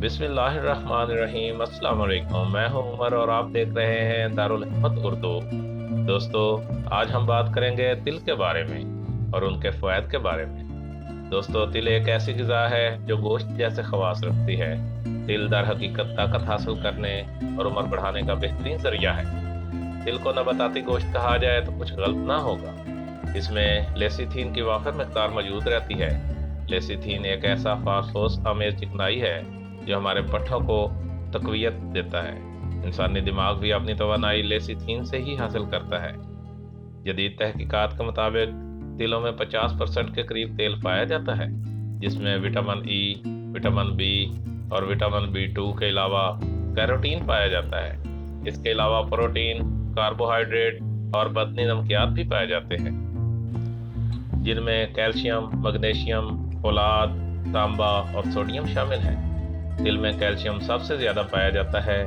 بسم اللہ الرحمن الرحیم۔ السلام علیکم، میں ہوں عمر اور آپ دیکھ رہے ہیں دارالحکمت اردو۔ دوستو، آج ہم بات کریں گے تل کے بارے میں اور ان کے فوائد کے بارے میں۔ دوستو، تل ایک ایسی غذا ہے جو گوشت جیسے خواص رکھتی ہے۔ تل در حقیقت طاقت حاصل کرنے اور عمر بڑھانے کا بہترین ذریعہ ہے۔ تل کو نباتاتی گوشت کہا جائے تو کچھ غلط نہ ہوگا۔ اس میں لیسیتھین کی وافر مقدار موجود رہتی ہے۔ لیسیتھین ایک ایسا فاسفورس آمیز چکنائی ہے جو ہمارے پٹھوں کو تقویت دیتا ہے۔ انسانی دماغ بھی اپنی توانائی لیسیتھین سے ہی حاصل کرتا ہے۔ جدید تحقیقات کے مطابق تلوں میں 50% کے قریب تیل پایا جاتا ہے، جس میں وٹامن ای، وٹامن بی اور وٹامن B2 کے علاوہ کیروٹین پایا جاتا ہے۔ اس کے علاوہ پروٹین، کاربوہائیڈریٹ اور بدنی نمکیات بھی پائے جاتے ہیں، جن میں کیلشیم، میگنیشیم، فولاد، تانبا اور سوڈیم شامل ہیں۔ تل میں کیلشیم سب سے زیادہ پایا جاتا ہے۔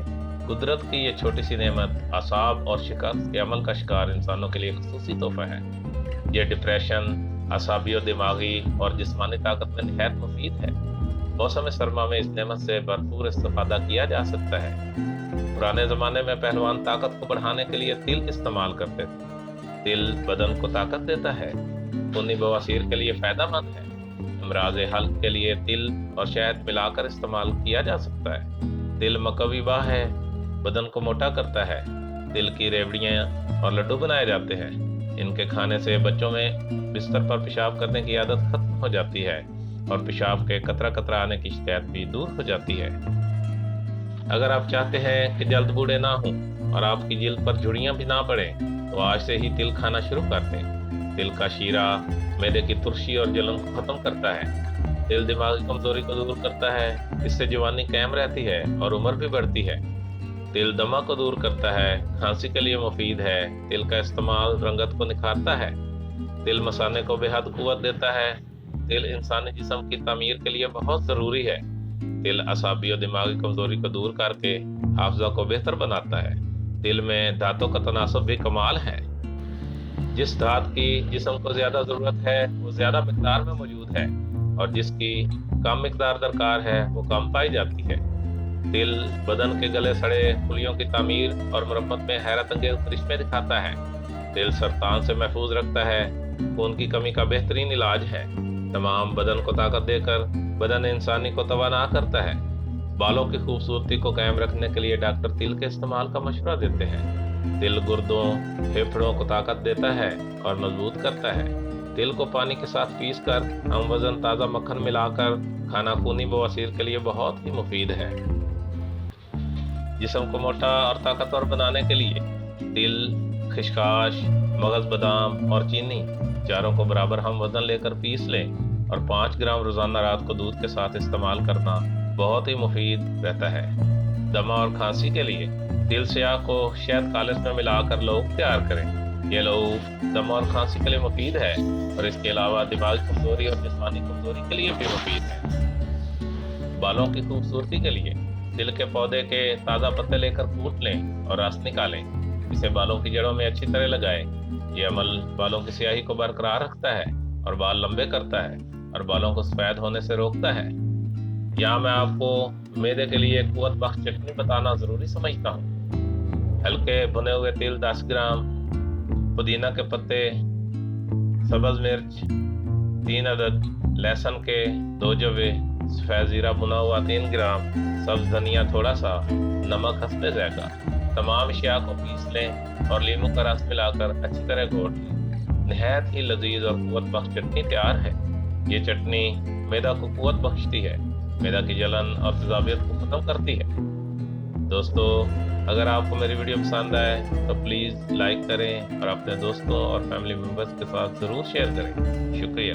قدرت کی یہ چھوٹی سی نعمت اعصاب اور شکست کے عمل کا شکار انسانوں کے لیے خصوصی تحفہ ہے۔ یہ ڈپریشن، اعصابی و دماغی اور جسمانی طاقت میں نہایت مفید ہے۔ موسم سرما میں اس نعمت سے بھرپور استفادہ کیا جا سکتا ہے۔ پرانے زمانے میں پہلوان طاقت کو بڑھانے کے لیے تل استعمال کرتے تھے۔ تل بدن کو طاقت دیتا ہے، خونی بواسیر کے لیے فائدہ مند ہے۔ امراض حلق کے لیے تل اور شہد ملا کر استعمال کیا جا سکتا ہے۔ تل مقوی باہ ہے، بدن کو موٹا کرتا ہے۔ تل کی ریوڑیاں اور لڈو بنائے جاتے ہیں۔ ان کے کھانے سے بچوں میں بستر پر پیشاب کرنے کی عادت ختم ہو جاتی ہے اور پیشاب کے قطرہ قطرہ آنے کی شکایت بھی دور ہو جاتی ہے۔ اگر آپ چاہتے ہیں کہ جلد بوڑھے نہ ہوں اور آپ کی جلد پر جھڑیاں بھی نہ پڑیں تو آج سے ہی تل کھانا شروع کر دیں۔ تل کا شیرہ معدے کی ترشی اور جلن کو ختم کرتا ہے۔ تل دماغی کمزوری کو دور کرتا ہے، اس سے جوانی قائم رہتی ہے اور عمر بھی بڑھتی ہے۔ تل دمہ کو دور کرتا ہے، کھانسی کے لیے مفید ہے۔ تل کا استعمال رنگت کو نکھارتا ہے۔ تل مثانے کو بے حد قوت دیتا ہے۔ تل انسانی جسم کی تعمیر کے لیے بہت ضروری ہے۔ تل اعصابی اور دماغی کمزوری کو دور کر کے حافظہ کو بہتر بناتا ہے۔ تل میں دھاتوں کا تناسب بھی کمال ہے۔ جس دھات کی جسم کو زیادہ ضرورت ہے وہ زیادہ مقدار میں موجود ہے، اور جس کی کم مقدار درکار ہے وہ کم پائی جاتی ہے۔ تل بدن کے گلے سڑے خلیوں کی تعمیر اور مرمت میں حیرت انگیز کرشمے دکھاتا ہے۔ تل سرطان سے محفوظ رکھتا ہے، خون کی کمی کا بہترین علاج ہے۔ تمام بدن کو طاقت دے کر بدن انسانی کو توانا کرتا ہے۔ بالوں کی خوبصورتی کو قائم رکھنے کے لیے ڈاکٹر تل کے استعمال کا مشورہ دیتے ہیں۔ تل گردوں، پھیپھڑوں کو طاقت دیتا ہے اور مضبوط کرتا ہے۔ تل کو پانی کے ساتھ پیس کر ہم وزن تازہ مکھن ملا کر کھانا خونی بواسیر کے لیے بہت ہی مفید ہے۔ جسم کو موٹا اور طاقتور بنانے کے لیے تل، خشخاش، مغز بادام اور چینی چاروں کو برابر ہم وزن لے کر پیس لیں اور 5 گرام روزانہ رات کو دودھ کے ساتھ استعمال کرنا بہت ہی مفید رہتا ہے۔ دمہ اور کھانسی کے لیے تل سیاہ کو شہد خالص میں ملا کر لوگ تیار کریں۔ یہ لوگ دمہ اور کھانسی کے لیے مفید ہے اور اس کے علاوہ دماغی کمزوری اور جسمانی کمزوری کے لیے بھی مفید ہے۔ بالوں کی خوبصورتی کے لیے تل کے پودے کے تازہ پتے لے کر کوٹ لیں اور رس نکالیں۔ اسے بالوں کی جڑوں میں اچھی طرح لگائیں۔ یہ عمل بالوں کی سیاہی کو برقرار رکھتا ہے اور بال لمبے کرتا ہے اور بالوں کو سفید ہونے سے روکتا ہے۔ یہاں میں آپ کو معدے کے لیے قوت بخش چٹنی بتانا ضروری سمجھتا ہوں۔ ہلکے بھنے ہوئے تل 10 گرام، پودینہ کے پتے، سبز مرچ 3 عدد، لہسن کے 2 جوے، سفید زیرہ بھنا ہوا 3 گرام، سبز دھنیا تھوڑا سا، نمک حسب ذائقہ۔ تمام اشیاء کو پیس لیں اور لیموں کا رس ملا کر اچھی طرح گھوٹ لیں۔ نہایت ہی لذیذ اور قوت بخش چٹنی تیار ہے۔ یہ چٹنی معدہ کو قوت بخشتی ہے، معدہ کی جلن اور تیزابیت کو ختم کرتی ہے۔ دوستو، اگر آپ کو میری ویڈیو پسند آئے تو پلیز لائک کریں اور اپنے دوستوں اور فیملی ممبرز کے ساتھ ضرور شیئر کریں۔ شکریہ۔